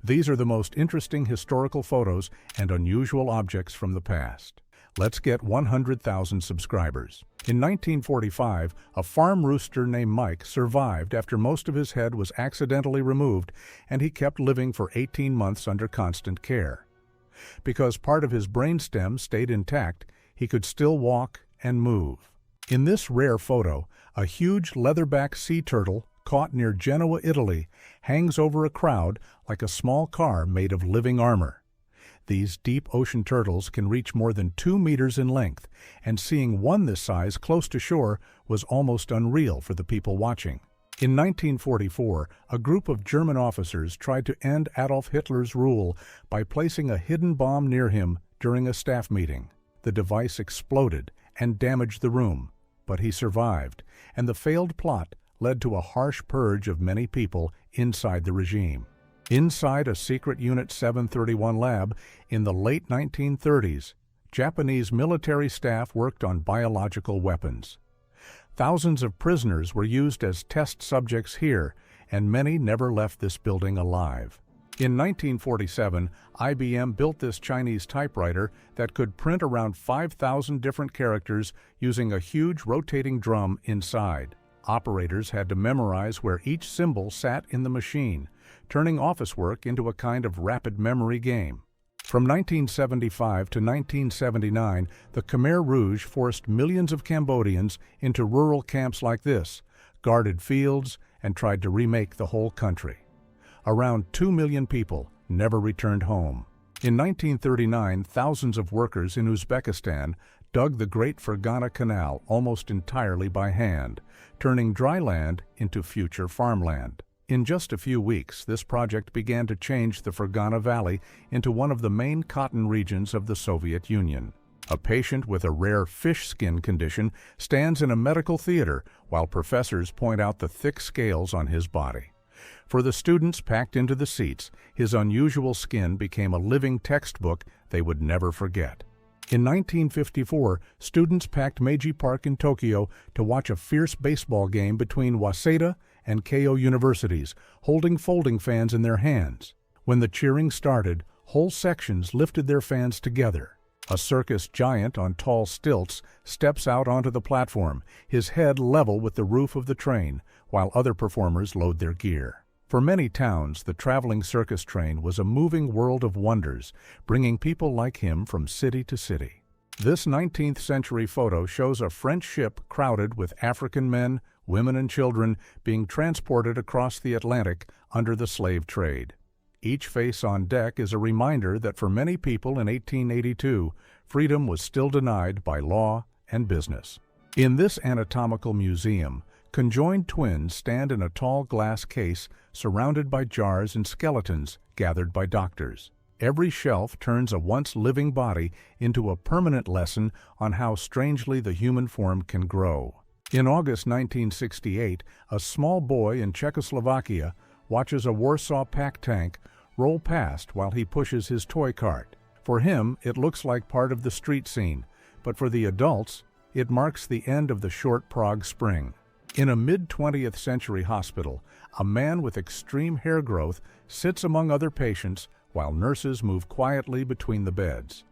These are the most interesting historical photos and unusual objects from the past. Let's get 100,000 subscribers. In 1945, a farm rooster named Mike survived after most of his head was accidentally removed, and he kept living for 18 months under constant care. Because part of his brainstem stayed intact, he could still walk and move. In this rare photo, a huge leatherback sea turtle, caught near Genoa, Italy, hangs over a crowd like a small car made of living armor. These deep ocean turtles can reach more than 2 meters in length, and seeing one this size close to shore was almost unreal for the people watching. In 1944, a group of German officers tried to end Adolf Hitler's rule by placing a hidden bomb near him during a staff meeting. The device exploded and damaged the room, but he survived, and the failed plot led to a harsh purge of many people inside the regime. Inside a secret Unit 731 lab in the late 1930s, Japanese military staff worked on biological weapons. Thousands of prisoners were used as test subjects here, and many never left this building alive. In 1947, IBM built this Chinese typewriter that could print around 5,000 different characters using a huge rotating drum inside. Operators had to memorize where each symbol sat in the machine, turning office work into a kind of rapid memory game. From 1975 to 1979, the Khmer Rouge forced millions of Cambodians into rural camps like this, guarded fields, and tried to remake the whole country. Around 2 million people never returned home. In 1939, thousands of workers in Uzbekistan dug the Great Fergana Canal almost entirely by hand, turning dry land into future farmland. In just a few weeks, this project began to change the Fergana Valley into one of the main cotton regions of the Soviet Union. A patient with a rare fish skin condition stands in a medical theater while professors point out the thick scales on his body. For the students packed into the seats, his unusual skin became a living textbook they would never forget. In 1954, students packed Meiji Park in Tokyo to watch a fierce baseball game between Waseda and Keio universities, holding folding fans in their hands. When the cheering started, whole sections lifted their fans together. A circus giant on tall stilts steps out onto the platform, his head level with the roof of the train, while other performers load their gear. For many towns, the traveling circus train was a moving world of wonders, bringing people like him from city to city. This 19th century photo shows a French ship crowded with African men, women, and children being transported across the Atlantic under the slave trade. Each face on deck is a reminder that for many people in 1882, freedom was still denied by law and business. In this anatomical museum, conjoined twins stand in a tall glass case surrounded by jars and skeletons gathered by doctors. Every shelf turns a once living body into a permanent lesson on how strangely the human form can grow. In August 1968, a small boy in Czechoslovakia watches a Warsaw pack tank roll past while he pushes his toy cart. For him, it looks like part of the street scene, but for the adults, it marks the end of the short Prague spring. In a mid-20th century hospital, a man with extreme hair growth sits among other patients while nurses move quietly between the beds.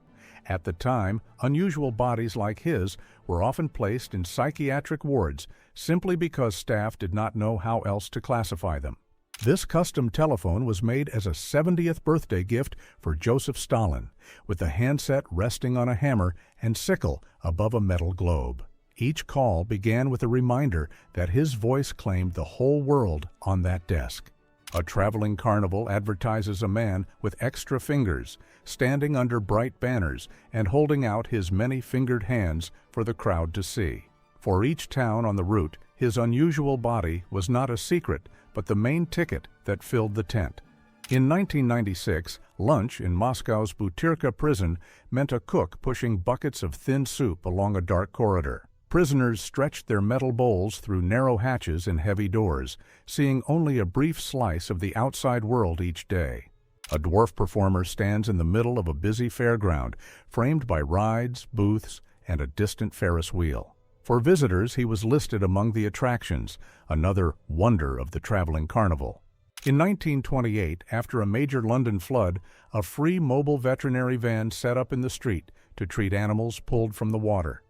At the time, unusual bodies like his were often placed in psychiatric wards simply because staff did not know how else to classify them. This custom telephone was made as a 70th birthday gift for Joseph Stalin, with the handset resting on a hammer and sickle above a metal globe. Each call began with a reminder that his voice claimed the whole world on that desk. A traveling carnival advertises a man with extra fingers, standing under bright banners and holding out his many-fingered hands for the crowd to see. For each town on the route, his unusual body was not a secret, but the main ticket that filled the tent. In 1996, lunch in Moscow's Butyrka prison meant a cook pushing buckets of thin soup along a dark corridor. Prisoners stretched their metal bowls through narrow hatches and heavy doors, seeing only a brief slice of the outside world each day. A dwarf performer stands in the middle of a busy fairground, framed by rides, booths, and a distant Ferris wheel. For visitors, he was listed among the attractions, another wonder of the traveling carnival. In 1928, after a major London flood, a free mobile veterinary van set up in the street to treat animals pulled from the water.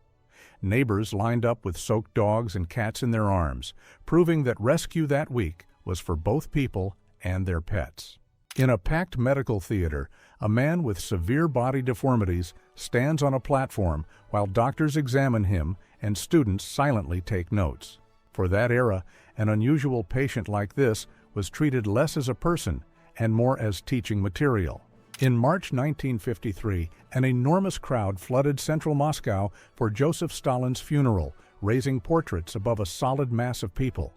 Neighbors lined up with soaked dogs and cats in their arms, proving that rescue that week was for both people and their pets. In a packed medical theater, a man with severe body deformities stands on a platform while doctors examine him and students silently take notes. For that era, an unusual patient like this was treated less as a person and more as teaching material. In March 1953, an enormous crowd flooded central Moscow for Joseph Stalin's funeral, raising portraits above a solid mass of people.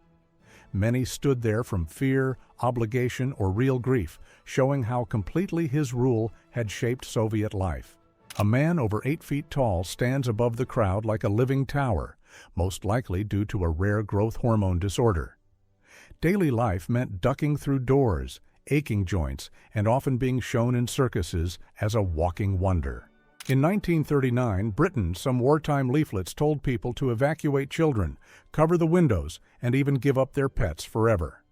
Many stood there from fear, obligation, or real grief, showing how completely his rule had shaped Soviet life. A man over 8 feet tall stands above the crowd like a living tower, most likely due to a rare growth hormone disorder. Daily life meant ducking through doors, aching joints, and often being shown in circuses as a walking wonder. In 1939, Britain, some wartime leaflets told people to evacuate children, cover the windows, and even give up their pets forever.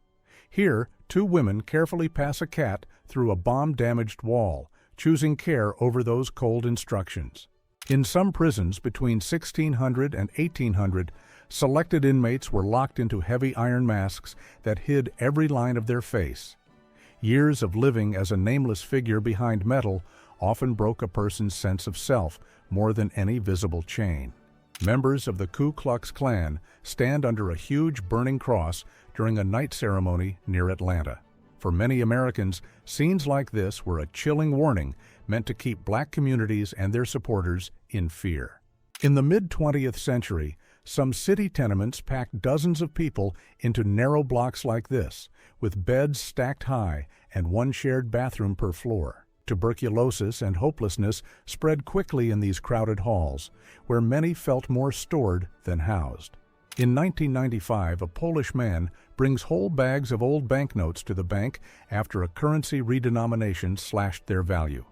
Here, 2 women carefully pass a cat through a bomb-damaged wall, choosing care over those cold instructions. In some prisons between 1600 and 1800, selected inmates were locked into heavy iron masks that hid every line of their face. Years of living as a nameless figure behind metal often broke a person's sense of self more than any visible chain. Members of the Ku Klux Klan stand under a huge burning cross during a night ceremony near Atlanta. For many Americans, scenes like this were a chilling warning meant to keep black communities and their supporters in fear. In the mid-20th century, some city tenements packed dozens of people into narrow blocks like this, with beds stacked high and 1 shared bathroom per floor. Tuberculosis and hopelessness spread quickly in these crowded halls, where many felt more stored than housed. In 1995, a Polish man brings whole bags of old banknotes to the bank after a currency redenomination slashed their value.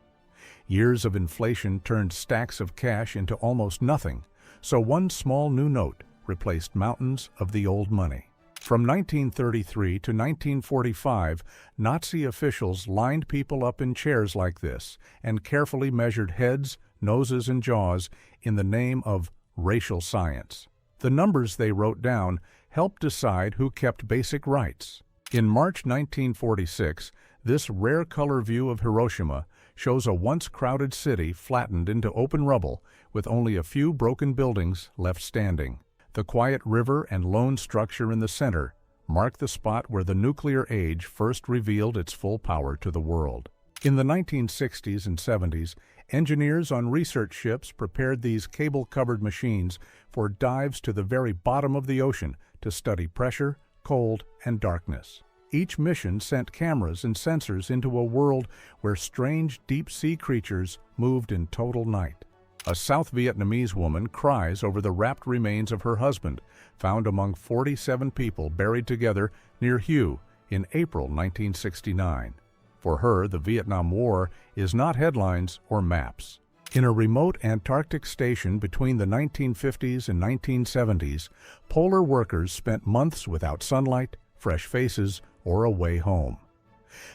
Years of inflation turned stacks of cash into almost nothing, so 1 small new note replaced mountains of the old money. From 1933 to 1945, Nazi officials lined people up in chairs like this and carefully measured heads, noses, and jaws in the name of racial science. The numbers they wrote down helped decide who kept basic rights. In March 1946, this rare color view of Hiroshima shows a once crowded city flattened into open rubble with only a few broken buildings left standing. The quiet river and lone structure in the center mark the spot where the nuclear age first revealed its full power to the world. In the 1960s and 70s, engineers on research ships prepared these cable-covered machines for dives to the very bottom of the ocean to study pressure, cold, and darkness. Each mission sent cameras and sensors into a world where strange deep-sea creatures moved in total night. A South Vietnamese woman cries over the wrapped remains of her husband, found among 47 people buried together near Hue in April 1969. For her, the Vietnam War is not headlines or maps. In a remote Antarctic station between the 1950s and 1970s, polar workers spent months without sunlight, fresh faces, or a way home.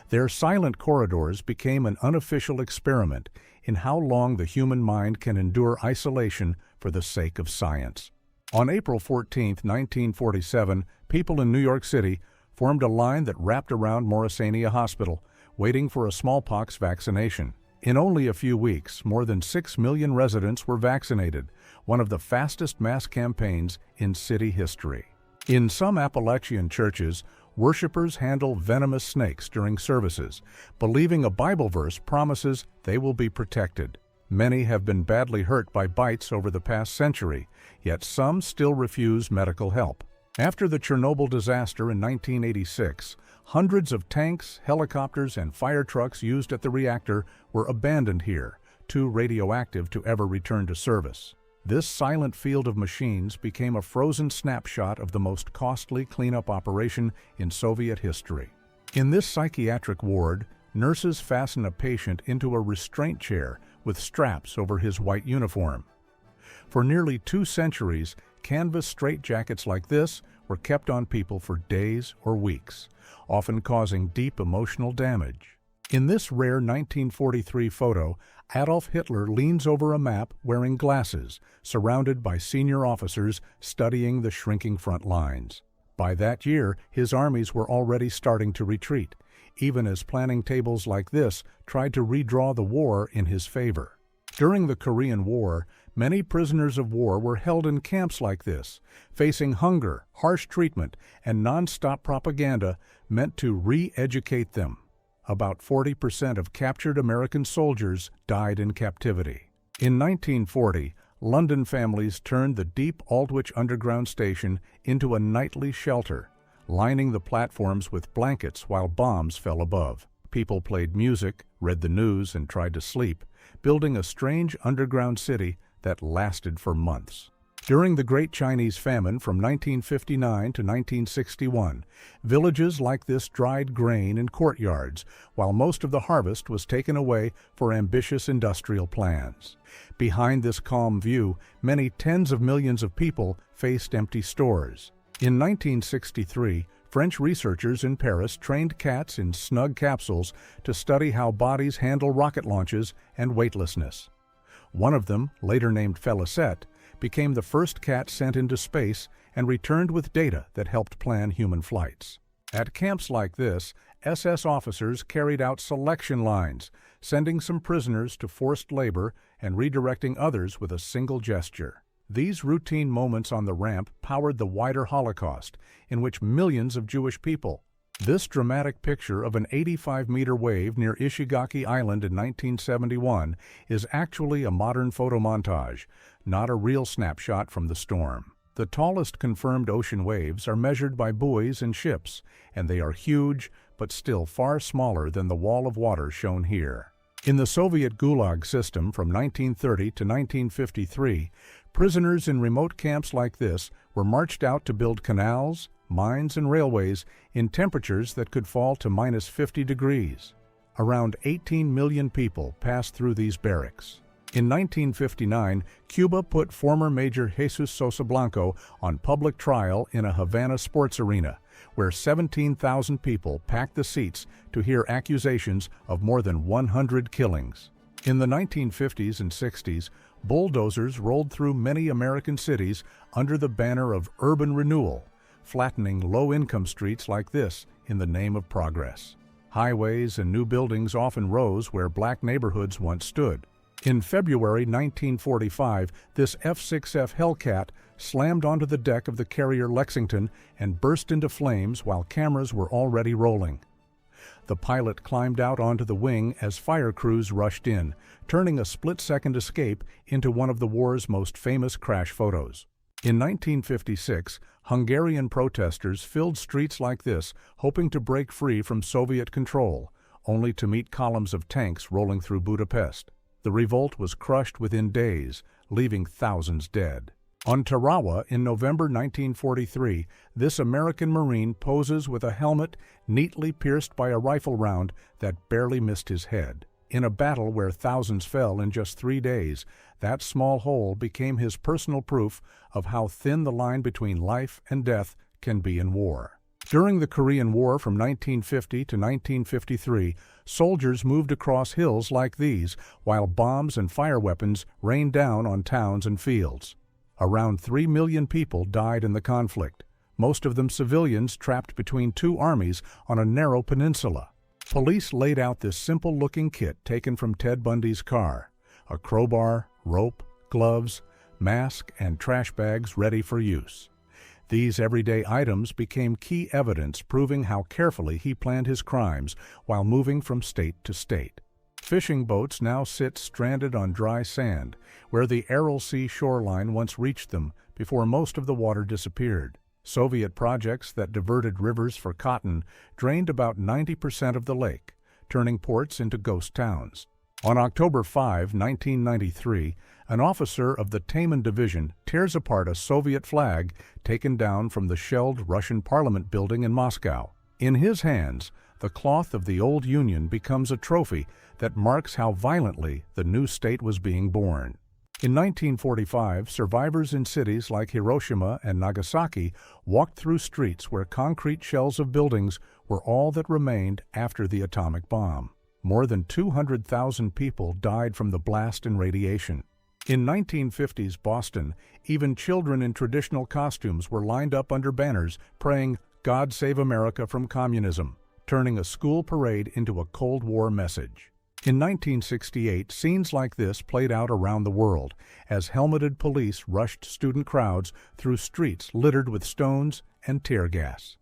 Their silent corridors became an unofficial experiment in how long the human mind can endure isolation for the sake of science. On April 14, 1947, people in New York City formed a line that wrapped around Morrisania Hospital, waiting for a smallpox vaccination. In only a few weeks, more than 6 million residents were vaccinated, one of the fastest mass campaigns in city history. In some Appalachian churches, worshipers handle venomous snakes during services, believing a Bible verse promises they will be protected. Many have been badly hurt by bites over the past century, yet some still refuse medical help. After the Chernobyl disaster in 1986, hundreds of tanks, helicopters, and fire trucks used at the reactor were abandoned here, too radioactive to ever return to service. This silent field of machines became a frozen snapshot of the most costly cleanup operation in Soviet history. In this psychiatric ward, nurses fasten a patient into a restraint chair with straps over his white uniform. For nearly 2 centuries, canvas straitjackets like this were kept on people for days or weeks, often causing deep emotional damage. In this rare 1943 photo, Adolf Hitler leans over a map wearing glasses, surrounded by senior officers studying the shrinking front lines. By that year, his armies were already starting to retreat, even as planning tables like this tried to redraw the war in his favor. During the Korean War, many prisoners of war were held in camps like this, facing hunger, harsh treatment, and non-stop propaganda meant to re-educate them. About 40% of captured American soldiers died in captivity. In 1940, London families turned the deep Aldwych Underground station into a nightly shelter, lining the platforms with blankets while bombs fell above. People played music, read the news, and tried to sleep, building a strange underground city that lasted for months. During the Great Chinese Famine from 1959 to 1961, villages like this dried grain in courtyards, while most of the harvest was taken away for ambitious industrial plans. Behind this calm view, many tens of millions of people faced empty stores. In 1963, French researchers in Paris trained cats in snug capsules to study how bodies handle rocket launches and weightlessness. One of them, later named Felicette, became the first cat sent into space and returned with data that helped plan human flights. At camps like this, SS officers carried out selection lines, sending some prisoners to forced labor and redirecting others with a single gesture. These routine moments on the ramp powered the wider Holocaust, in which millions of Jewish people. This dramatic picture of an 85-meter wave near Ishigaki Island in 1971 is actually a modern photomontage, not a real snapshot from the storm. The tallest confirmed ocean waves are measured by buoys and ships, and they are huge, but still far smaller than the wall of water shown here. In the Soviet Gulag system from 1930 to 1953, prisoners in remote camps like this were marched out to build canals, mines, and railways in temperatures that could fall to minus 50 degrees. Around 18 million people passed through these barracks. In 1959, Cuba put former Major Jesus Sosa Blanco on public trial in a Havana sports arena, where 17,000 people packed the seats to hear accusations of more than 100 killings. In the 1950s and 60s, bulldozers rolled through many American cities under the banner of urban renewal, flattening low-income streets like this in the name of progress. Highways and new buildings often rose where black neighborhoods once stood. In February 1945, this F-6F Hellcat slammed onto the deck of the carrier Lexington and burst into flames while cameras were already rolling. The pilot climbed out onto the wing as fire crews rushed in, turning a split-second escape into one of the war's most famous crash photos. In 1956, Hungarian protesters filled streets like this, hoping to break free from Soviet control, only to meet columns of tanks rolling through Budapest. The revolt was crushed within days, leaving thousands dead. On Tarawa in November 1943, this American Marine poses with a helmet neatly pierced by a rifle round that barely missed his head. In a battle where thousands fell in just 3 days, that small hole became his personal proof of how thin the line between life and death can be in war. During the Korean War from 1950 to 1953, soldiers moved across hills like these, while bombs and fire weapons rained down on towns and fields. Around 3 million people died in the conflict, most of them civilians trapped between two armies on a narrow peninsula. Police laid out this simple-looking kit taken from Ted Bundy's car: a crowbar, rope, gloves, mask, and trash bags ready for use. These everyday items became key evidence proving how carefully he planned his crimes while moving from state to state. Fishing boats now sit stranded on dry sand, where the Aral Sea shoreline once reached them before most of the water disappeared. Soviet projects that diverted rivers for cotton drained about 90% of the lake, turning ports into ghost towns. On October 5, 1993, an officer of the Taman Division tears apart a Soviet flag taken down from the shelled Russian Parliament building in Moscow. In his hands, the cloth of the old Union becomes a trophy that marks how violently the new state was being born. In 1945, survivors in cities like Hiroshima and Nagasaki walked through streets where concrete shells of buildings were all that remained after the atomic bomb. More than 200,000 people died from the blast and radiation. In 1950s Boston, even children in traditional costumes were lined up under banners praying, "God Save America from Communism," turning a school parade into a Cold War message. In 1968, scenes like this played out around the world as helmeted police rushed student crowds through streets littered with stones and tear gas.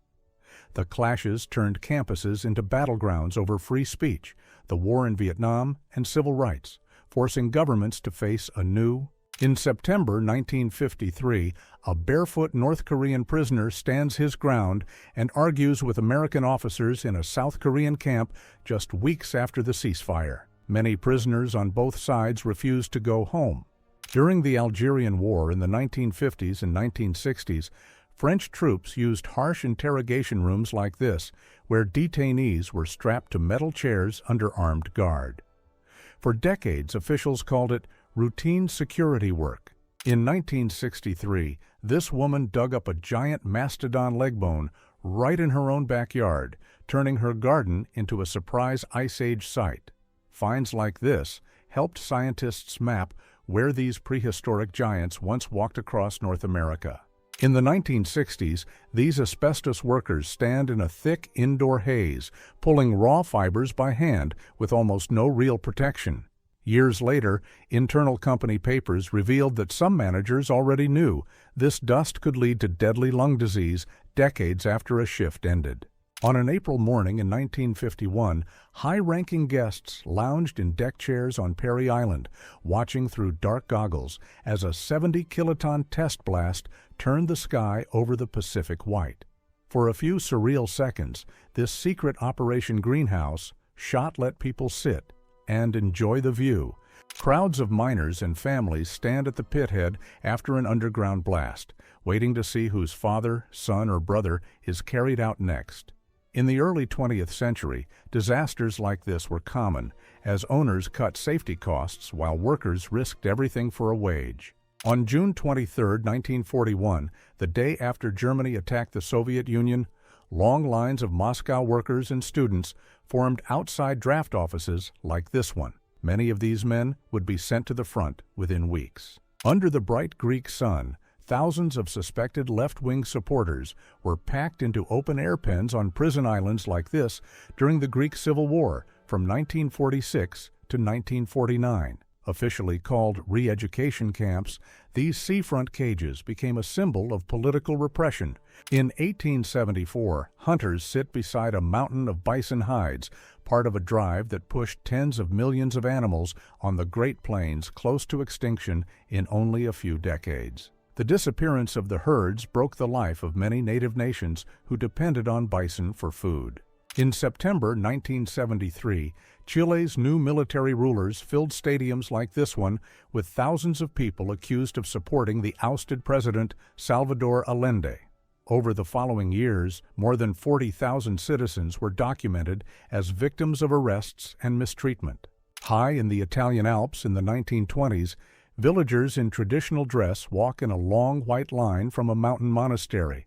The clashes turned campuses into battlegrounds over free speech, the war in Vietnam, and civil rights, forcing governments to face anew. In September 1953, a barefoot North Korean prisoner stands his ground and argues with American officers in a South Korean camp just weeks after the ceasefire. Many prisoners on both sides refused to go home. During the Algerian War in the 1950s and 1960s, French troops used harsh interrogation rooms like this, where detainees were strapped to metal chairs under armed guard. For decades, officials called it routine security work. In 1963, this woman dug up a giant mastodon leg bone right in her own backyard, turning her garden into a surprise Ice Age site. Finds like this helped scientists map where these prehistoric giants once walked across North America. In the 1960s, these asbestos workers stand in a thick indoor haze, pulling raw fibers by hand with almost no real protection. Years later, internal company papers revealed that some managers already knew this dust could lead to deadly lung disease decades after a shift ended. On an April morning in 1951, high-ranking guests lounged in deck chairs on Perry Island, watching through dark goggles as a 70-kiloton test blast turned the sky over the Pacific white. For a few surreal seconds, this secret Operation Greenhouse shot let people sit and enjoy the view. Crowds of miners and families stand at the pithead after an underground blast, waiting to see whose father, son, or brother is carried out next. In the early 20th century, disasters like this were common, as owners cut safety costs while workers risked everything for a wage. On June 23, 1941, the day after Germany attacked the Soviet Union, long lines of Moscow workers and students formed outside draft offices like this one. Many of these men would be sent to the front within weeks. Under the bright Greek sun, thousands of suspected left-wing supporters were packed into open-air pens on prison islands like this during the Greek Civil War from 1946 to 1949. Officially called re-education camps, these seafront cages became a symbol of political repression. In 1874, hunters sit beside a mountain of bison hides, part of a drive that pushed tens of millions of animals on the Great Plains close to extinction in only a few decades. The disappearance of the herds broke the life of many native nations who depended on bison for food. In September 1973, Chile's new military rulers filled stadiums like this one with thousands of people accused of supporting the ousted president Salvador Allende. Over the following years, more than 40,000 citizens were documented as victims of arrests and mistreatment. High in the Italian Alps in the 1920s, villagers in traditional dress walk in a long white line from a mountain monastery,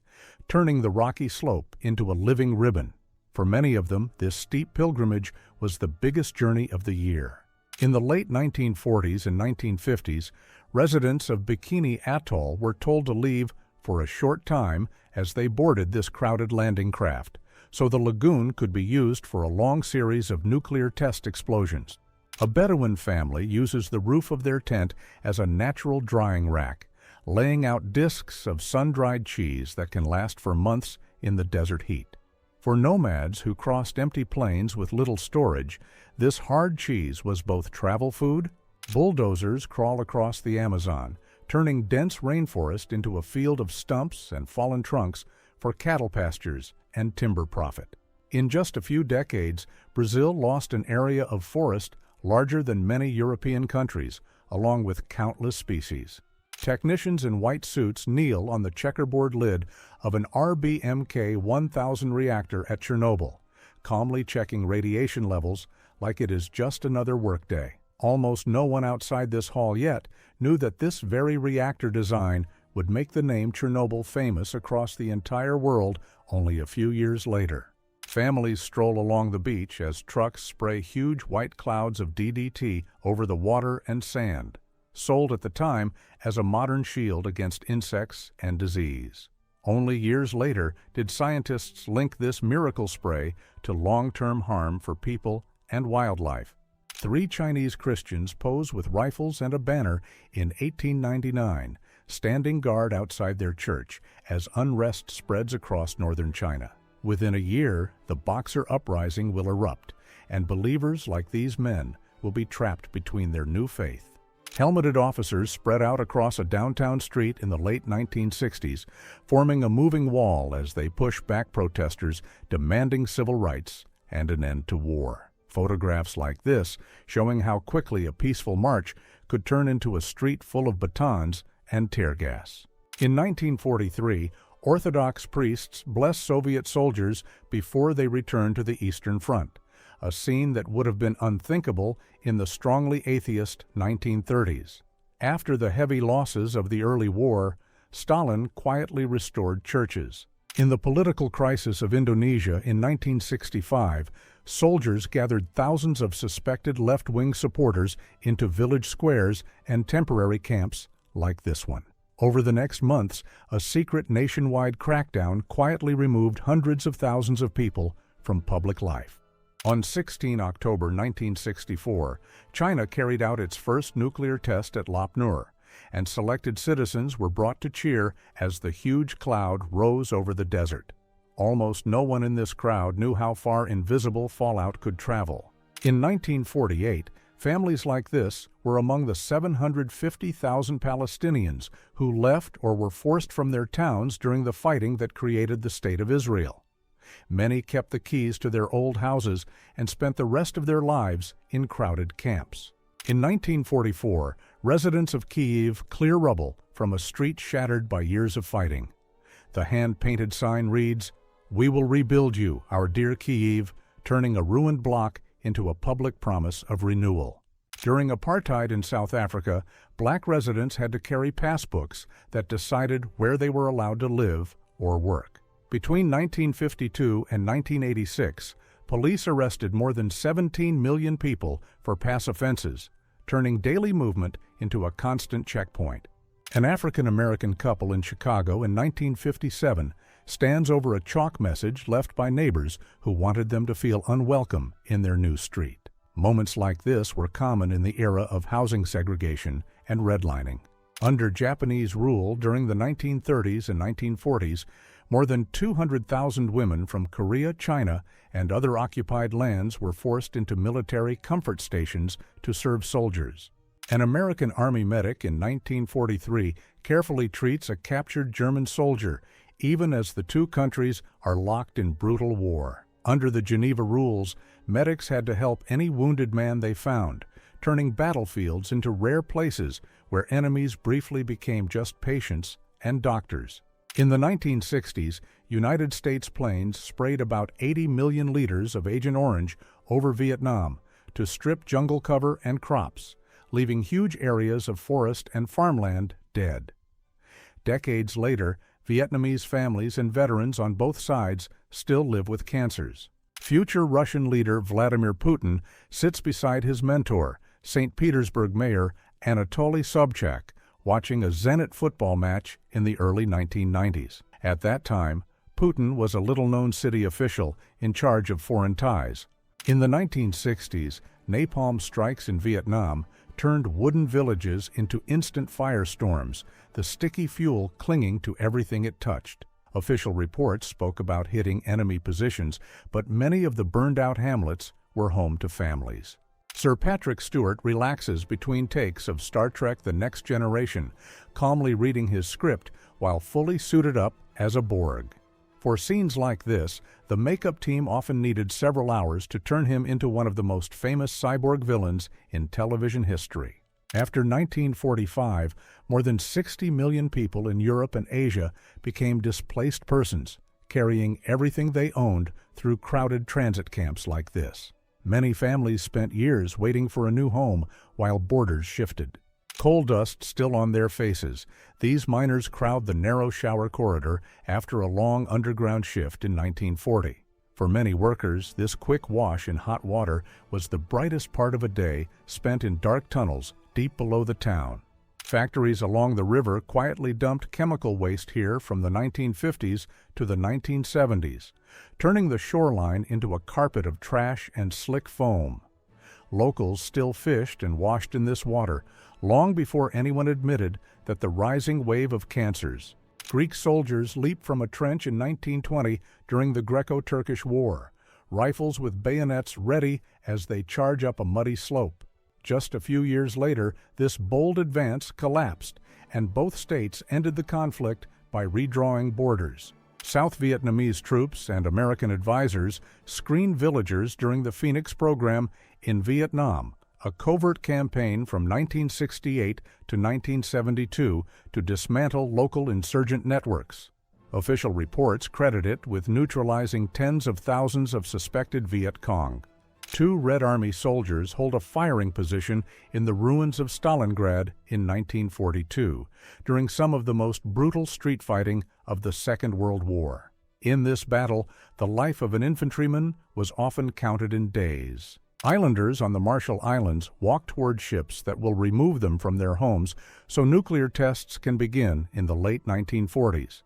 turning the rocky slope into a living ribbon. For many of them, this steep pilgrimage was the biggest journey of the year. In the late 1940s and 1950s, residents of Bikini Atoll were told to leave for a short time as they boarded this crowded landing craft, so the lagoon could be used for a long series of nuclear test explosions. A Bedouin family uses the roof of their tent as a natural drying rack, laying out discs of sun-dried cheese that can last for months in the desert heat. For nomads who crossed empty plains with little storage, this hard cheese was both travel food. Bulldozers crawl across the Amazon, turning dense rainforest into a field of stumps and fallen trunks for cattle pastures and timber profit. In just a few decades, Brazil lost an area of forest larger than many European countries, along with countless species. Technicians in white suits kneel on the checkerboard lid of an RBMK-1000 reactor at Chernobyl, calmly checking radiation levels like it is just another workday. Almost no one outside this hall yet knew that this very reactor design would make the name Chernobyl famous across the entire world only a few years later. Families stroll along the beach as trucks spray huge white clouds of DDT over the water and sand, sold at the time as a modern shield against insects and disease. Only years later did scientists link this miracle spray to long-term harm for people and wildlife. 3 Chinese Christians pose with rifles and a banner in 1899, standing guard outside their church as unrest spreads across northern China. Within a year, the Boxer Uprising will erupt, and believers like these men will be trapped between their new faith. Helmeted officers spread out across a downtown street in the late 1960s, forming a moving wall as they push back protesters demanding civil rights and an end to war. Photographs like this showing how quickly a peaceful march could turn into a street full of batons and tear gas. In 1943, Orthodox priests blessed Soviet soldiers before they returned to the Eastern Front, a scene that would have been unthinkable in the strongly atheist 1930s. After the heavy losses of the early war, Stalin quietly restored churches. In the political crisis of Indonesia in 1965, soldiers gathered thousands of suspected left-wing supporters into village squares and temporary camps like this one. Over the next months, a secret nationwide crackdown quietly removed hundreds of thousands of people from public life. On 16 October 1964, China carried out its first nuclear test at Lop Nur, and selected citizens were brought to cheer as the huge cloud rose over the desert. Almost no one in this crowd knew how far invisible fallout could travel. In 1948, families like this were among the 750,000 Palestinians who left or were forced from their towns during the fighting that created the State of Israel. Many kept the keys to their old houses and spent the rest of their lives in crowded camps. In 1944, residents of Kyiv clear rubble from a street shattered by years of fighting. The hand-painted sign reads, "We will rebuild you, our dear Kyiv," turning a ruined block into a public promise of renewal. During apartheid in South Africa, black residents had to carry passbooks that decided where they were allowed to live or work. Between 1952 and 1986, police arrested more than 17 million people for pass offenses, turning daily movement into a constant checkpoint. An African-American couple in Chicago in 1957 stands over a chalk message left by neighbors who wanted them to feel unwelcome in their new street. Moments like this were common in the era of housing segregation and redlining. Under Japanese rule during the 1930s and 1940s, more than 200,000 women from Korea, China, and other occupied lands were forced into military comfort stations to serve soldiers. An American Army medic in 1943 carefully treats a captured German soldier, even as the two countries are locked in brutal war. Under the Geneva rules, medics had to help any wounded man they found, turning battlefields into rare places where enemies briefly became just patients and doctors. In the 1960s, United States planes sprayed about 80 million liters of Agent Orange over Vietnam to strip jungle cover and crops, leaving huge areas of forest and farmland dead. Decades later, Vietnamese families and veterans on both sides still live with cancers. Future Russian leader Vladimir Putin sits beside his mentor, St. Petersburg Mayor Anatoly Sobchak, watching a Zenit football match in the early 1990s. At that time, Putin was a little-known city official in charge of foreign ties. In the 1960s, napalm strikes in Vietnam turned wooden villages into instant firestorms, the sticky fuel clinging to everything it touched. Official reports spoke about hitting enemy positions, but many of the burned-out hamlets were home to families. Sir Patrick Stewart relaxes between takes of Star Trek: The Next Generation, calmly reading his script while fully suited up as a Borg. For scenes like this, the makeup team often needed several hours to turn him into one of the most famous cyborg villains in television history. After 1945, more than 60 million people in Europe and Asia became displaced persons, carrying everything they owned through crowded transit camps like this. Many families spent years waiting for a new home while borders shifted. Coal dust still on their faces, these miners crowd the narrow shower corridor after a long underground shift in 1940. For many workers, this quick wash in hot water was the brightest part of a day spent in dark tunnels deep below the town. Factories along the river quietly dumped chemical waste here from the 1950s to the 1970s, turning the shoreline into a carpet of trash and slick foam. Locals still fished and washed in this water long before anyone admitted that the rising wave of cancers. Greek soldiers leaped from a trench in 1920 during the Greco-Turkish War, rifles with bayonets ready as they charge up a muddy slope. Just a few years later, this bold advance collapsed, and both states ended the conflict by redrawing borders. South Vietnamese troops and American advisors screened villagers during the Phoenix program in Vietnam, a covert campaign from 1968 to 1972 to dismantle local insurgent networks. Official reports credit it with neutralizing tens of thousands of suspected Viet Cong. 2 Red Army soldiers hold a firing position in the ruins of Stalingrad in 1942, during some of the most brutal street fighting of the Second World War. In this battle, the life of an infantryman was often counted in days. Islanders on the Marshall Islands walk toward ships that will remove them from their homes so nuclear tests can begin in the late 1940s.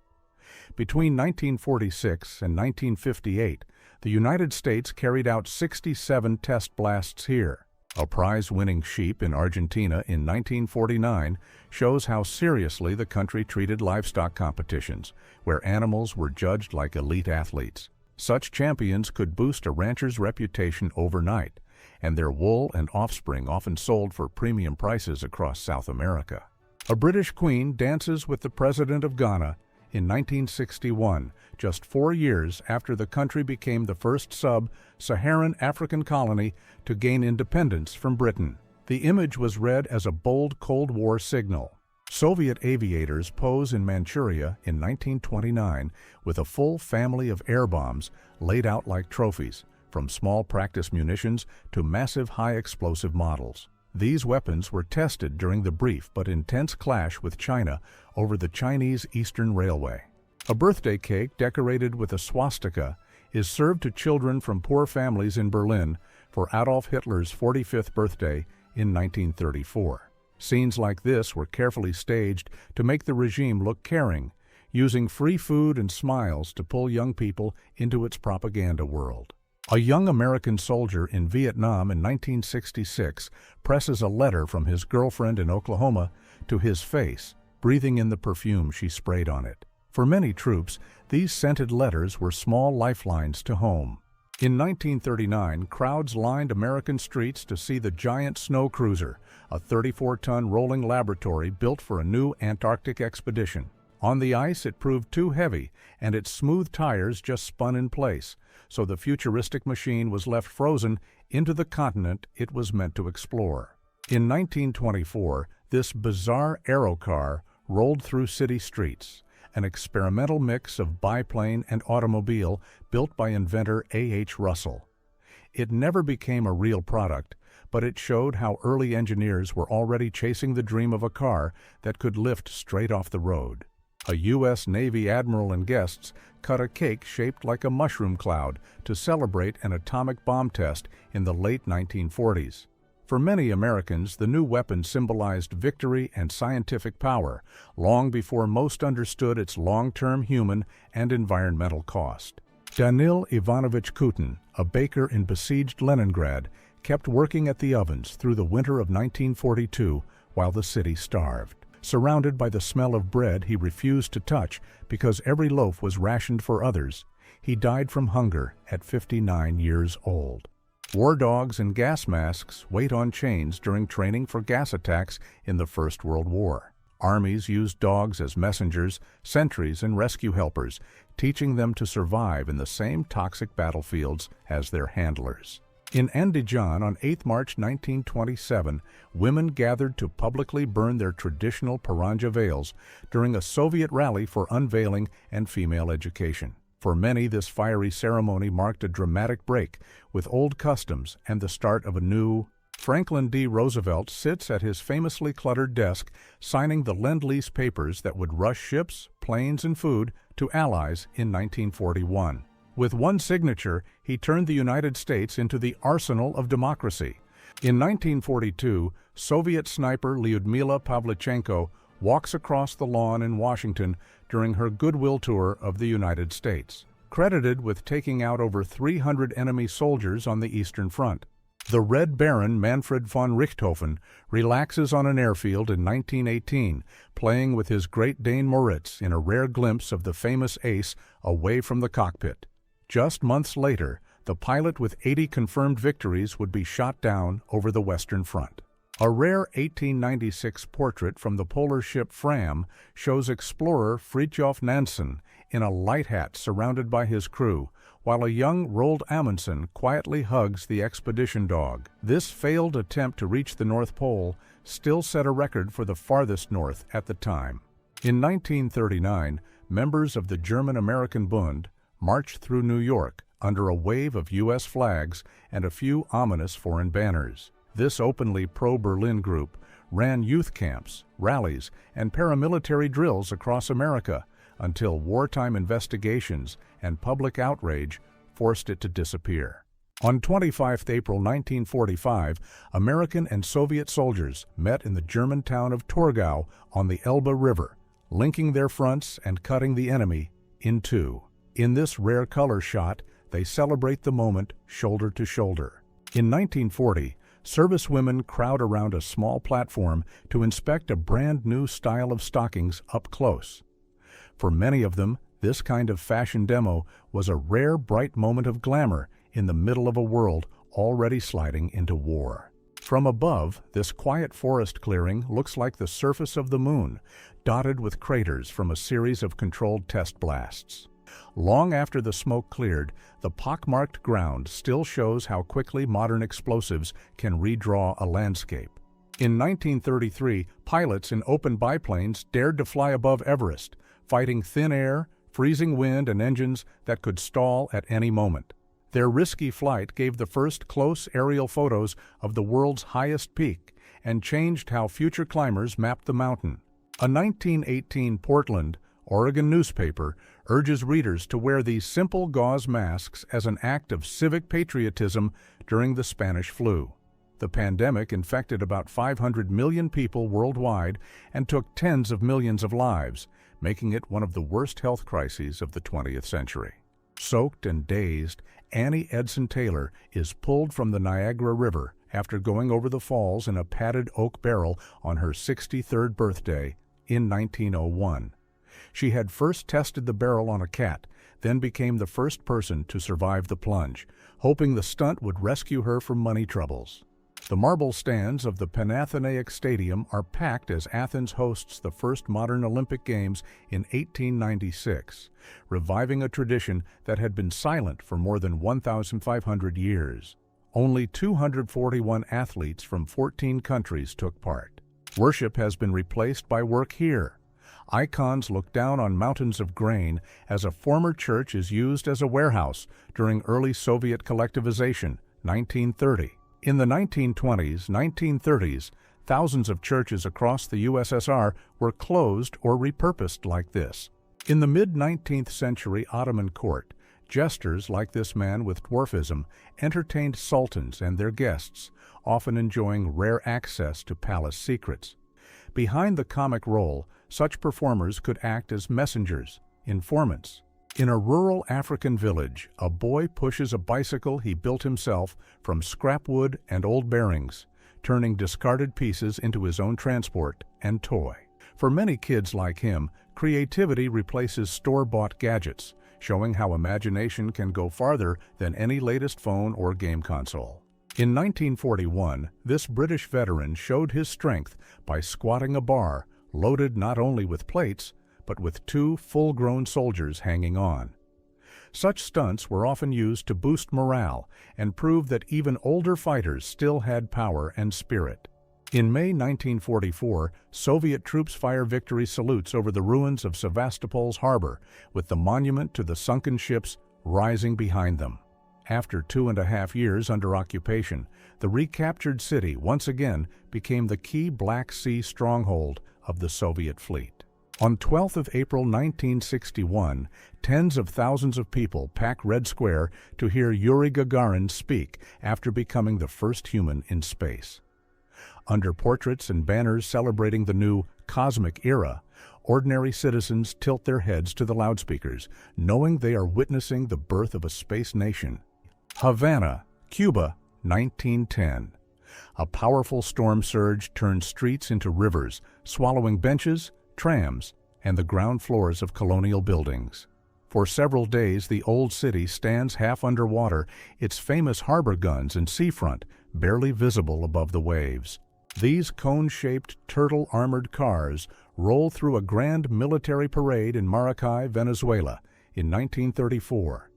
Between 1946 and 1958, the United States carried out 67 test blasts here. A prize-winning sheep in Argentina in 1949 shows how seriously the country treated livestock competitions, where animals were judged like elite athletes. Such champions could boost a rancher's reputation overnight, and their wool and offspring often sold for premium prices across South America. A British queen dances with the President of Ghana in 1961, just 4 years after the country became the first sub-Saharan African colony to gain independence from Britain. The image was read as a bold Cold War signal. Soviet aviators pose in Manchuria in 1929 with a full family of air bombs laid out like trophies, from small practice munitions to massive high-explosive models. These weapons were tested during the brief but intense clash with China over the Chinese Eastern Railway. A birthday cake decorated with a swastika is served to children from poor families in Berlin for Adolf Hitler's 45th birthday in 1934. Scenes like this were carefully staged to make the regime look caring, using free food and smiles to pull young people into its propaganda world. A young American soldier in Vietnam in 1966 presses a letter from his girlfriend in Oklahoma to his face, breathing in the perfume she sprayed on it. For many troops, these scented letters were small lifelines to home. In 1939, crowds lined American streets to see the giant snow cruiser, a 34-ton rolling laboratory built for a new Antarctic expedition. On the ice, it proved too heavy, and its smooth tires just spun in place, so the futuristic machine was left frozen into the continent it was meant to explore. In 1924, this bizarre aerocar rolled through city streets, an experimental mix of biplane and automobile built by inventor A.H. Russell. It never became a real product, but it showed how early engineers were already chasing the dream of a car that could lift straight off the road. A U.S. Navy admiral and guests cut a cake shaped like a mushroom cloud to celebrate an atomic bomb test in the late 1940s. For many Americans, the new weapon symbolized victory and scientific power, long before most understood its long-term human and environmental cost. Danil Ivanovich Kutin, a baker in besieged Leningrad, kept working at the ovens through the winter of 1942 while the city starved. Surrounded by the smell of bread he refused to touch because every loaf was rationed for others, he died from hunger at 59 years old. War dogs and gas masks wait on chains during training for gas attacks in the First World War. Armies used dogs as messengers, sentries, and rescue helpers, teaching them to survive in the same toxic battlefields as their handlers. In Andijan on 8 March 1927, women gathered to publicly burn their traditional paranja veils during a Soviet rally for unveiling and female education. For many, this fiery ceremony marked a dramatic break with old customs and the start of a new. Franklin D. Roosevelt sits at his famously cluttered desk, signing the Lend-Lease papers that would rush ships, planes, and food to allies in 1941. With one signature, he turned the United States into the arsenal of democracy. In 1942, Soviet sniper Lyudmila Pavlichenko walks across the lawn in Washington during her goodwill tour of the United States, credited with taking out over 300 enemy soldiers on the Eastern Front. The Red Baron Manfred von Richthofen relaxes on an airfield in 1918, playing with his Great Dane Moritz in a rare glimpse of the famous ace away from the cockpit. Just months later, the pilot with 80 confirmed victories would be shot down over the Western Front. A rare 1896 portrait from the polar ship Fram shows explorer Fridtjof Nansen in a light hat surrounded by his crew, while a young Roald Amundsen quietly hugs the expedition dog. This failed attempt to reach the North Pole still set a record for the farthest north at the time. In 1939, members of the German-American Bund marched through New York under a wave of U.S. flags and a few ominous foreign banners. This openly pro-Berlin group ran youth camps, rallies, and paramilitary drills across America until wartime investigations and public outrage forced it to disappear. On 25 April 1945, American and Soviet soldiers met in the German town of Torgau on the Elbe River, linking their fronts and cutting the enemy in two. In this rare color shot, they celebrate the moment shoulder to shoulder. In 1940, servicewomen crowd around a small platform to inspect a brand new style of stockings up close. For many of them, this kind of fashion demo was a rare, bright moment of glamour in the middle of a world already sliding into war. From above, this quiet forest clearing looks like the surface of the moon, dotted with craters from a series of controlled test blasts. Long after the smoke cleared, the pockmarked ground still shows how quickly modern explosives can redraw a landscape. In 1933, pilots in open biplanes dared to fly above Everest, fighting thin air, freezing wind, and engines that could stall at any moment. Their risky flight gave the first close aerial photos of the world's highest peak and changed how future climbers mapped the mountain. A 1918 Portland, Oregon newspaper urges readers to wear these simple gauze masks as an act of civic patriotism during the Spanish flu. The pandemic infected about 500 million people worldwide and took tens of millions of lives, making it one of the worst health crises of the 20th century. Soaked and dazed, Annie Edson Taylor is pulled from the Niagara River after going over the falls in a padded oak barrel on her 63rd birthday in 1901. She had first tested the barrel on a cat, then became the first person to survive the plunge, hoping the stunt would rescue her from money troubles. The marble stands of the Panathenaic Stadium are packed as Athens hosts the first modern Olympic Games in 1896, reviving a tradition that had been silent for more than 1,500 years. Only 241 athletes from 14 countries took part. Worship has been replaced by work here. Icons look down on mountains of grain as a former church is used as a warehouse during early Soviet collectivization, 1930. In the 1920s, 1930s, thousands of churches across the USSR were closed or repurposed like this. In the mid-19th century Ottoman court, jesters like this man with dwarfism entertained sultans and their guests, often enjoying rare access to palace secrets. Behind the comic role, such performers could act as messengers, informants. In a rural African village, a boy pushes a bicycle he built himself from scrap wood and old bearings, turning discarded pieces into his own transport and toy. For many kids like him, creativity replaces store-bought gadgets, showing how imagination can go farther than any latest phone or game console. In 1941, this British veteran showed his strength by squatting a bar loaded not only with plates, but with 2 full-grown soldiers hanging on. Such stunts were often used to boost morale and prove that even older fighters still had power and spirit. In May 1944, Soviet troops fire victory salutes over the ruins of Sevastopol's harbor, with the monument to the sunken ships rising behind them. After 2.5 years under occupation, the recaptured city once again became the key Black Sea stronghold of the Soviet fleet. On 12th of April 1961, tens of thousands of people packed Red Square to hear Yuri Gagarin speak after becoming the first human in space. Under portraits and banners celebrating the new cosmic era, ordinary citizens tilt their heads to the loudspeakers, knowing they are witnessing the birth of a space nation. Havana, Cuba, 1910. A powerful storm surge turned streets into rivers, swallowing benches, trams, and the ground floors of colonial buildings. For several days, the old city stands half underwater, its famous harbor guns and seafront barely visible above the waves. These cone-shaped, turtle-armored cars roll through a grand military parade in Maracay, Venezuela, in 1934.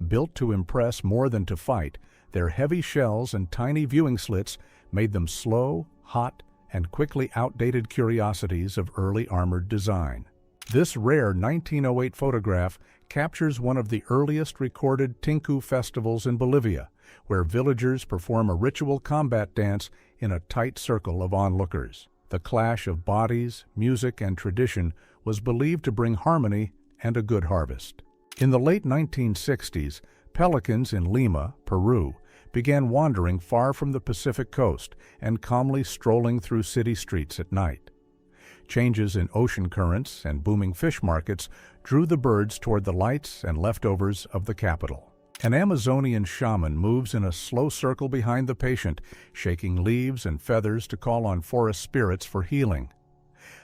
Built to impress more than to fight, their heavy shells and tiny viewing slits made them slow, hot, and quickly outdated curiosities of early armored design. This rare 1908 photograph captures one of the earliest recorded Tinku festivals in Bolivia, where villagers perform a ritual combat dance in a tight circle of onlookers. The clash of bodies, music, and tradition was believed to bring harmony and a good harvest. In the late 1960s, pelicans in Lima, Peru, began wandering far from the Pacific coast and calmly strolling through city streets at night. Changes in ocean currents and booming fish markets drew the birds toward the lights and leftovers of the capital. An Amazonian shaman moves in a slow circle behind the patient, shaking leaves and feathers to call on forest spirits for healing.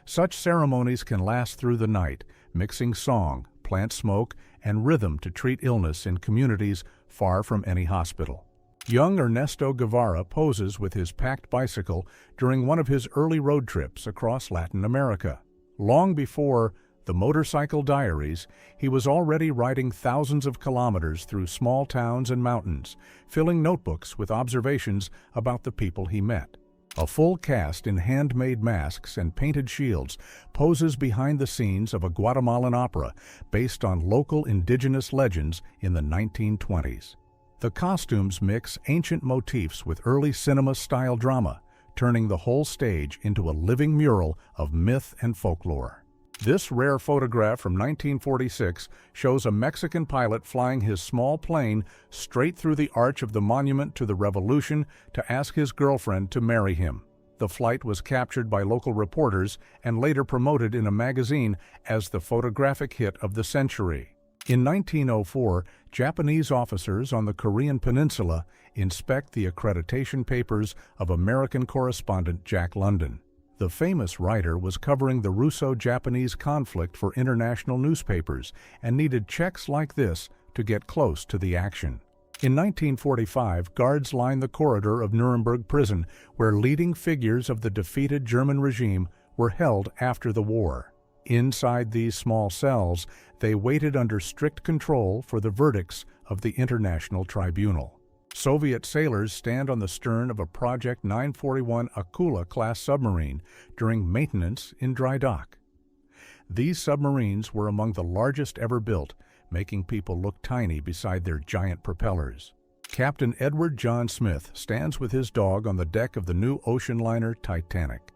Such ceremonies can last through the night, mixing song, plant smoke, and rhythm to treat illness in communities far from any hospital. Young Ernesto Guevara poses with his packed bicycle during one of his early road trips across Latin America. Long before The Motorcycle Diaries, he was already riding thousands of kilometers through small towns and mountains, filling notebooks with observations about the people he met. A full cast in handmade masks and painted shields poses behind the scenes of a Guatemalan opera based on local indigenous legends in the 1920s. The costumes mix ancient motifs with early cinema-style drama, turning the whole stage into a living mural of myth and folklore. This rare photograph from 1946 shows a Mexican pilot flying his small plane straight through the arch of the Monument to the Revolution to ask his girlfriend to marry him. The flight was captured by local reporters and later promoted in a magazine as the photographic hit of the century. In 1904, Japanese officers on the Korean peninsula inspect the accreditation papers of American correspondent Jack London. The famous writer was covering the Russo-Japanese conflict for international newspapers and needed checks like this to get close to the action. In 1945, guards lined the corridor of Nuremberg prison, where leading figures of the defeated German regime were held after the war. Inside these small cells, they waited under strict control for the verdicts of the International Tribunal. Soviet sailors stand on the stern of a Project 941 Akula-class submarine during maintenance in dry dock. These submarines were among the largest ever built, making people look tiny beside their giant propellers. Captain Edward John Smith stands with his dog on the deck of the new ocean liner Titanic.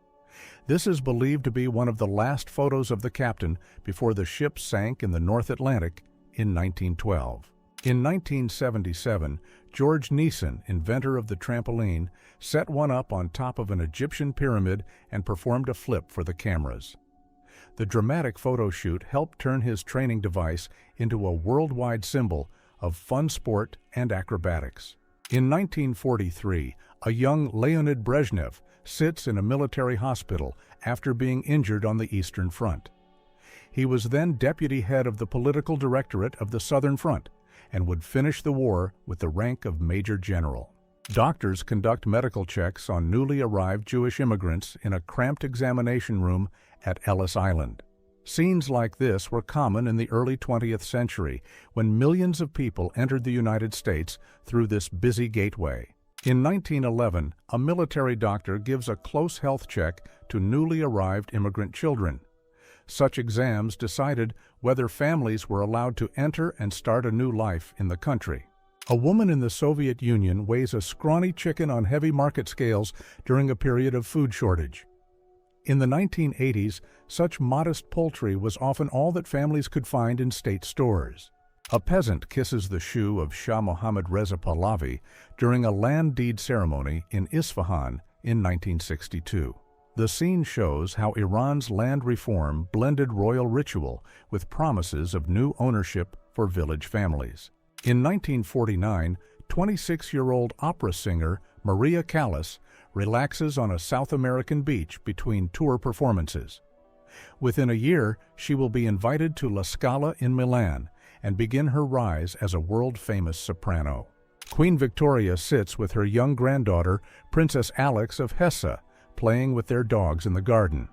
This is believed to be one of the last photos of the captain before the ship sank in the North Atlantic in 1912. In 1977, George Neeson, inventor of the trampoline, set one up on top of an Egyptian pyramid and performed a flip for the cameras. The dramatic photo shoot helped turn his training device into a worldwide symbol of fun sport and acrobatics. In 1943, a young Leonid Brezhnev sits in a military hospital after being injured on the Eastern Front. He was then deputy head of the political directorate of the Southern Front and would finish the war with the rank of Major General. Doctors conduct medical checks on newly arrived Jewish immigrants in a cramped examination room at Ellis Island. Scenes like this were common in the early 20th century when millions of people entered the United States through this busy gateway. In 1911, a military doctor gives a close health check to newly arrived immigrant children. Such exams decided whether families were allowed to enter and start a new life in the country. A woman in the Soviet Union weighs a scrawny chicken on heavy market scales during a period of food shortage. In the 1980s, such modest poultry was often all that families could find in state stores. A peasant kisses the shoe of Shah Mohammad Reza Pahlavi during a land deed ceremony in Isfahan in 1962. The scene shows how Iran's land reform blended royal ritual with promises of new ownership for village families. In 1949, 26-year-old opera singer Maria Callas relaxes on a South American beach between tour performances. Within a year, she will be invited to La Scala in Milan and begin her rise as a world-famous soprano. Queen Victoria sits with her young granddaughter, Princess Alex of Hesse, playing with their dogs in the garden.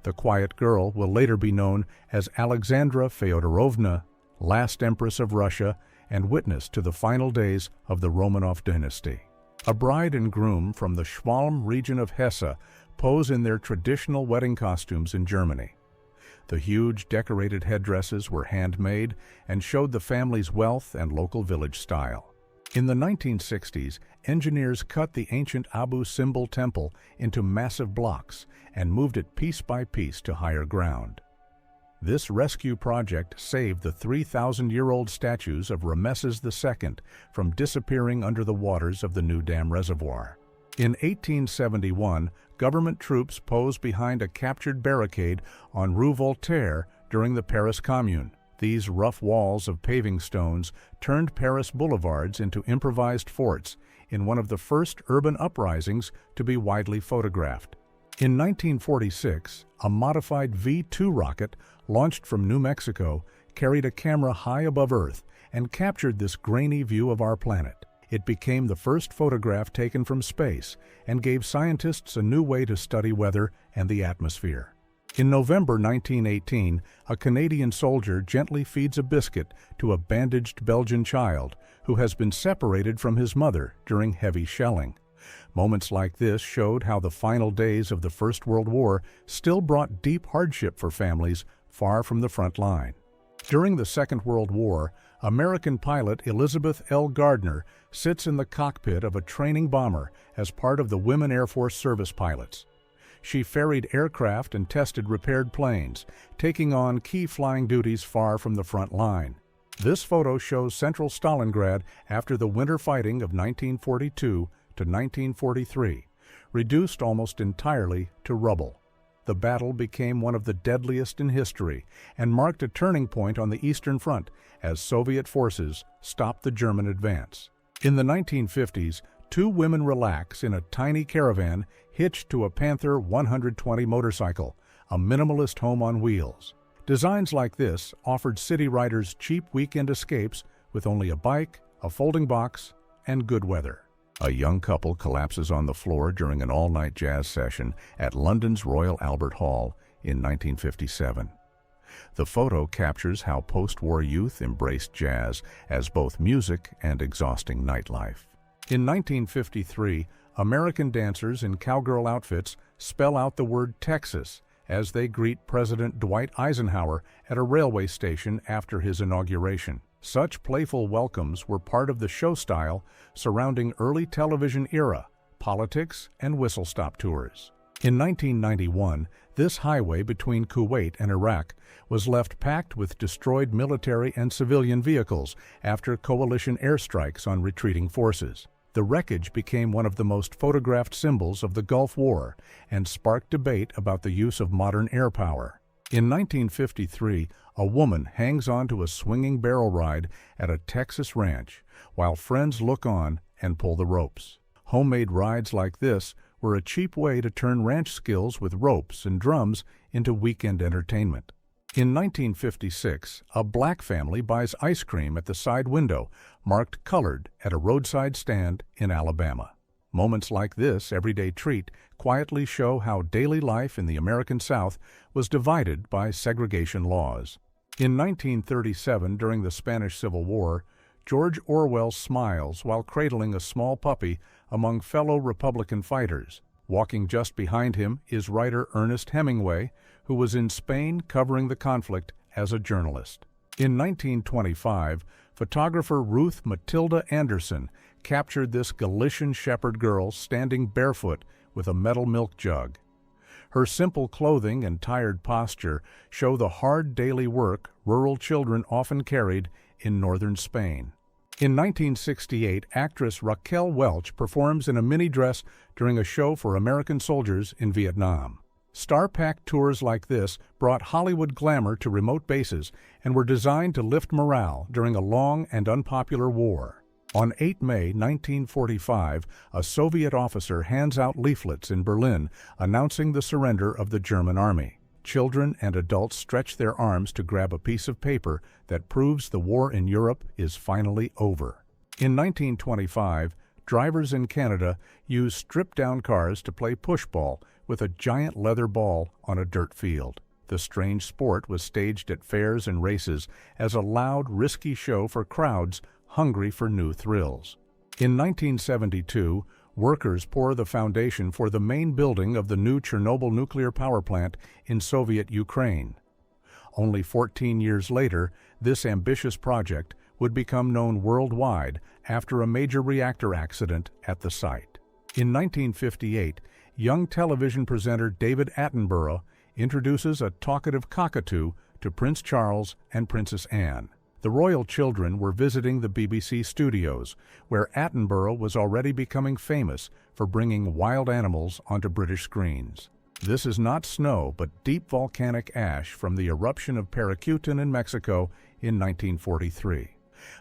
The quiet girl will later be known as Alexandra Feodorovna, last Empress of Russia and witness to the final days of the Romanov dynasty. A bride and groom from the Schwalm region of Hesse pose in their traditional wedding costumes in Germany. The huge decorated headdresses were handmade and showed the family's wealth and local village style. In the 1960s, engineers cut the ancient Abu Simbel temple into massive blocks and moved it piece by piece to higher ground. This rescue project saved the 3,000-year-old statues of Ramesses II from disappearing under the waters of the New Dam Reservoir. In 1871, government troops posed behind a captured barricade on Rue Voltaire during the Paris Commune. These rough walls of paving stones turned Paris boulevards into improvised forts in one of the first urban uprisings to be widely photographed. In 1946, a modified V-2 rocket launched from New Mexico carried a camera high above Earth and captured this grainy view of our planet. It became the first photograph taken from space and gave scientists a new way to study weather and the atmosphere. In November 1918, a Canadian soldier gently feeds a biscuit to a bandaged Belgian child who has been separated from his mother during heavy shelling. Moments like this showed how the final days of the First World War still brought deep hardship for families far from the front line. During the Second World War, American pilot Elizabeth L. Gardner sits in the cockpit of a training bomber as part of the Women Air Force Service pilots. She ferried aircraft and tested repaired planes, taking on key flying duties far from the front line. This photo shows central Stalingrad after the winter fighting of 1942 to 1943, reduced almost entirely to rubble. The battle became one of the deadliest in history and marked a turning point on the Eastern Front as Soviet forces stopped the German advance. In the 1950s, two women relax in a tiny caravan hitched to a Panther 120 motorcycle, a minimalist home on wheels. Designs like this offered city riders cheap weekend escapes with only a bike, a folding box, and good weather. A young couple collapses on the floor during an all-night jazz session at London's Royal Albert Hall in 1957. The photo captures how post-war youth embraced jazz as both music and exhausting nightlife. In 1953, American dancers in cowgirl outfits spell out the word Texas as they greet President Dwight Eisenhower at a railway station after his inauguration. Such playful welcomes were part of the show style surrounding early television era, politics, and whistle-stop tours. In 1991, this highway between Kuwait and Iraq was left packed with destroyed military and civilian vehicles after coalition airstrikes on retreating forces. The wreckage became one of the most photographed symbols of the Gulf War and sparked debate about the use of modern air power. In 1953, a woman hangs on to a swinging barrel ride at a Texas ranch while friends look on and pull the ropes. Homemade rides like this were a cheap way to turn ranch skills with ropes and drums into weekend entertainment. In 1956, a black family buys ice cream at the side window, marked colored, at a roadside stand in Alabama. Moments like this everyday treat quietly show how daily life in the American South was divided by segregation laws. In 1937, during the Spanish Civil War, George Orwell smiles while cradling a small puppy among fellow Republican fighters. Walking just behind him is writer Ernest Hemingway, who was in Spain covering the conflict as a journalist. In 1925, photographer Ruth Matilda Anderson captured this Galician shepherd girl standing barefoot with a metal milk jug. Her simple clothing and tired posture show the hard daily work rural children often carried in northern Spain. In 1968, actress Raquel Welch performs in a mini dress during a show for American soldiers in Vietnam. Star-packed tours like this brought Hollywood glamour to remote bases and were designed to lift morale during a long and unpopular war. On 8 May 1945, a Soviet officer hands out leaflets in Berlin announcing the surrender of the German army. Children and adults stretch their arms to grab a piece of paper that proves the war in Europe is finally over. In 1925, drivers in Canada used stripped-down cars to play pushball with a giant leather ball on a dirt field. The strange sport was staged at fairs and races as a loud, risky show for crowds hungry for new thrills. In 1972, workers pour the foundation for the main building of the new Chernobyl nuclear power plant in Soviet Ukraine. Only 14 years later, this ambitious project would become known worldwide after a major reactor accident at the site. In 1958, young television presenter David Attenborough introduces a talkative cockatoo to Prince Charles and Princess Anne. The royal children were visiting the BBC studios, where Attenborough was already becoming famous for bringing wild animals onto British screens. This is not snow, but deep volcanic ash from the eruption of Paricutin in Mexico in 1943.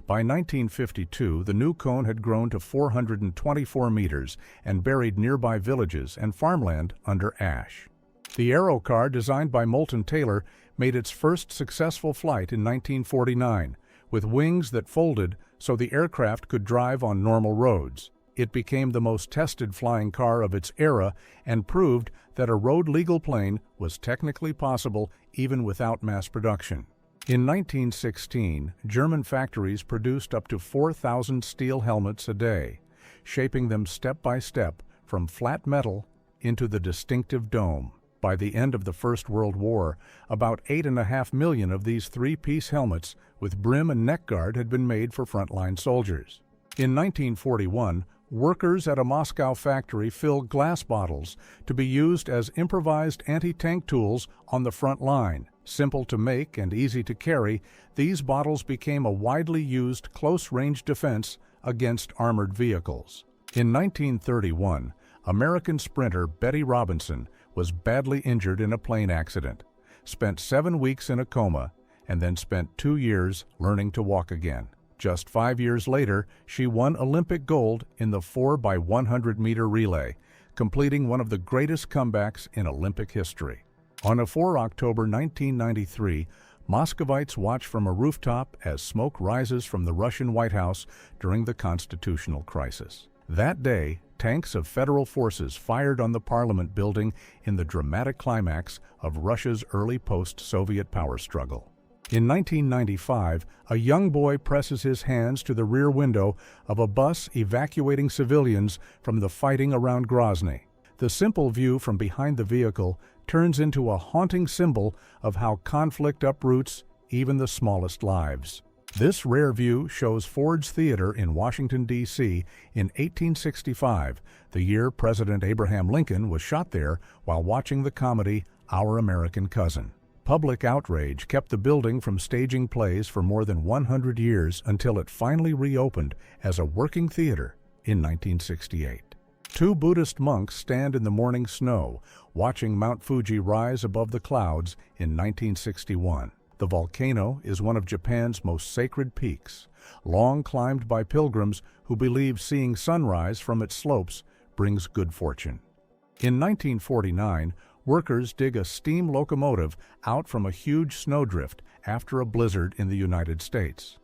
By 1952, the new cone had grown to 424 meters and buried nearby villages and farmland under ash. The Aero car, designed by Moulton Taylor, made its first successful flight in 1949, with wings that folded so the aircraft could drive on normal roads. It became the most tested flying car of its era and proved that a road-legal plane was technically possible even without mass production. In 1916, German factories produced up to 4,000 steel helmets a day, shaping them step by step from flat metal into the distinctive dome. By the end of the First World War, about 8.5 million of these three-piece helmets with brim and neck guard had been made for frontline soldiers. In 1941, workers at a Moscow factory filled glass bottles to be used as improvised anti-tank tools on the front line. Simple to make and easy to carry, these bottles became a widely used close-range defense against armored vehicles. In 1931, American sprinter Betty Robinson was badly injured in a plane accident, spent 7 weeks in a coma, and then spent 2 years learning to walk again. Just 5 years later, she won Olympic gold in the 4x100-meter relay, completing one of the greatest comebacks in Olympic history. On a 4 October 1993, Moscovites watch from a rooftop as smoke rises from the Russian White House during the constitutional crisis. That day, tanks of federal forces fired on the Parliament building in the dramatic climax of Russia's early post-Soviet power struggle. In 1995, a young boy presses his hands to the rear window of a bus evacuating civilians from the fighting around Grozny. The simple view from behind the vehicle turns into a haunting symbol of how conflict uproots even the smallest lives. This rare view shows Ford's Theater in Washington, D.C. in 1865, the year President Abraham Lincoln was shot there while watching the comedy Our American Cousin. Public outrage kept the building from staging plays for more than 100 years until it finally reopened as a working theater in 1968. 2 Buddhist monks stand in the morning snow, watching Mount Fuji rise above the clouds in 1961. The volcano is one of Japan's most sacred peaks, long climbed by pilgrims who believe seeing sunrise from its slopes brings good fortune. In 1949, workers dig a steam locomotive out from a huge snowdrift after a blizzard in the United States.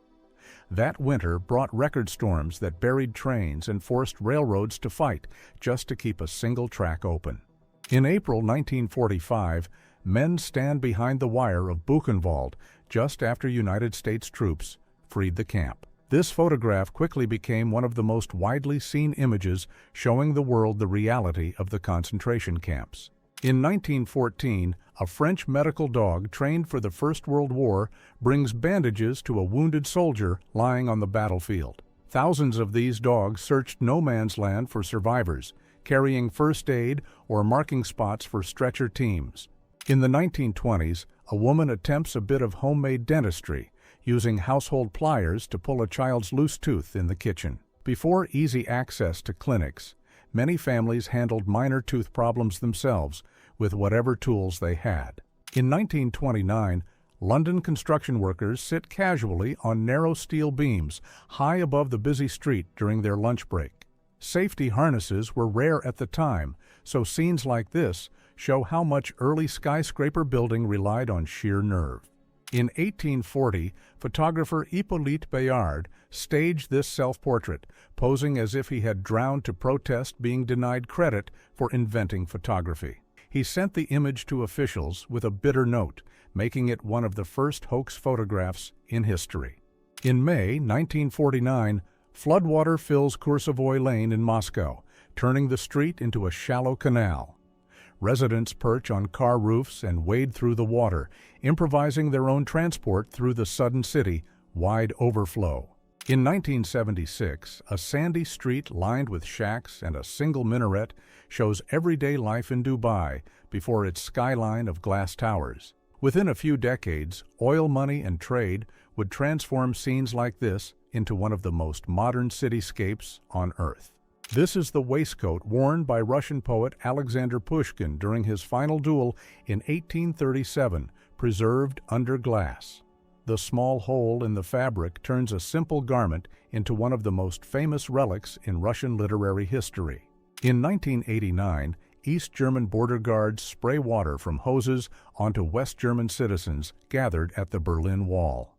That winter brought record storms that buried trains and forced railroads to fight just to keep a single track open. In April 1945, men stand behind the wire of Buchenwald just after United States troops freed the camp. This photograph quickly became one of the most widely seen images showing the world the reality of the concentration camps. In 1914, a French medical dog trained for the First World War brings bandages to a wounded soldier lying on the battlefield. Thousands of these dogs searched no man's land for survivors, carrying first aid or marking spots for stretcher teams. In the 1920s, a woman attempts a bit of homemade dentistry, using household pliers to pull a child's loose tooth in the kitchen. Before easy access to clinics, many families handled minor tooth problems themselves with whatever tools they had. In 1929, London construction workers sit casually on narrow steel beams high above the busy street during their lunch break. Safety harnesses were rare at the time, so scenes like this show how much early skyscraper building relied on sheer nerve. In 1840, photographer Hippolyte Bayard staged this self-portrait, posing as if he had drowned to protest being denied credit for inventing photography. He sent the image to officials with a bitter note, making it one of the first hoax photographs in history. In May 1949, floodwater fills Kursavoy Lane in Moscow, turning the street into a shallow canal. Residents perch on car roofs and wade through the water, improvising their own transport through the sudden city, wide overflow. In 1976, a sandy street lined with shacks and a single minaret shows everyday life in Dubai before its skyline of glass towers. Within a few decades, oil money and trade would transform scenes like this into one of the most modern cityscapes on Earth. This is the waistcoat worn by Russian poet Alexander Pushkin during his final duel in 1837, preserved under glass. The small hole in the fabric turns a simple garment into one of the most famous relics in Russian literary history. In 1989, East German border guards spray water from hoses onto West German citizens gathered at the Berlin Wall.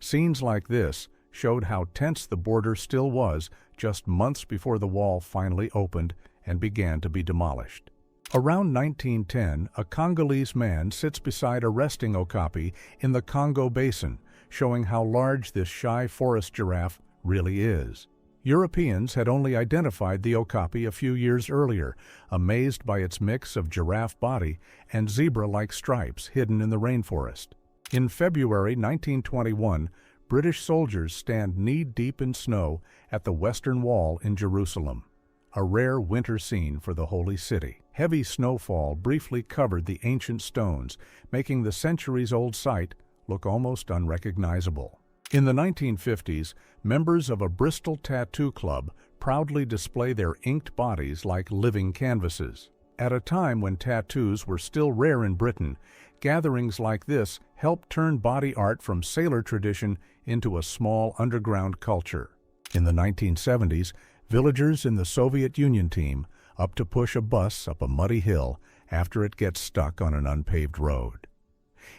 Scenes like this showed how tense the border still was just months before the wall finally opened and began to be demolished. Around 1910, a Congolese man sits beside a resting okapi in the Congo Basin, showing how large this shy forest giraffe really is. Europeans had only identified the okapi a few years earlier, amazed by its mix of giraffe body and zebra-like stripes hidden in the rainforest. In February 1921, British soldiers stand knee-deep in snow at the Western Wall in Jerusalem, a rare winter scene for the Holy City. Heavy snowfall briefly covered the ancient stones, making the centuries-old site look almost unrecognizable. In the 1950s, members of a Bristol tattoo club proudly display their inked bodies like living canvases. At a time when tattoos were still rare in Britain, gatherings like this helped turn body art from sailor tradition into a small underground culture. In the 1970s, villagers in the Soviet Union team up to push a bus up a muddy hill after it gets stuck on an unpaved road.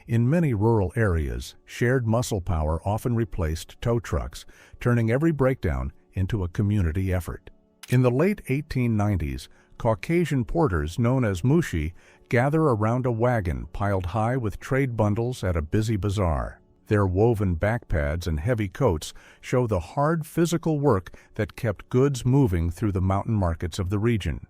In many rural areas, shared muscle power often replaced tow trucks, turning every breakdown into a community effort. In the late 1890s, Caucasian porters known as mushi gather around a wagon piled high with trade bundles at a busy bazaar. Their woven backpads and heavy coats show the hard physical work that kept goods moving through the mountain markets of the region.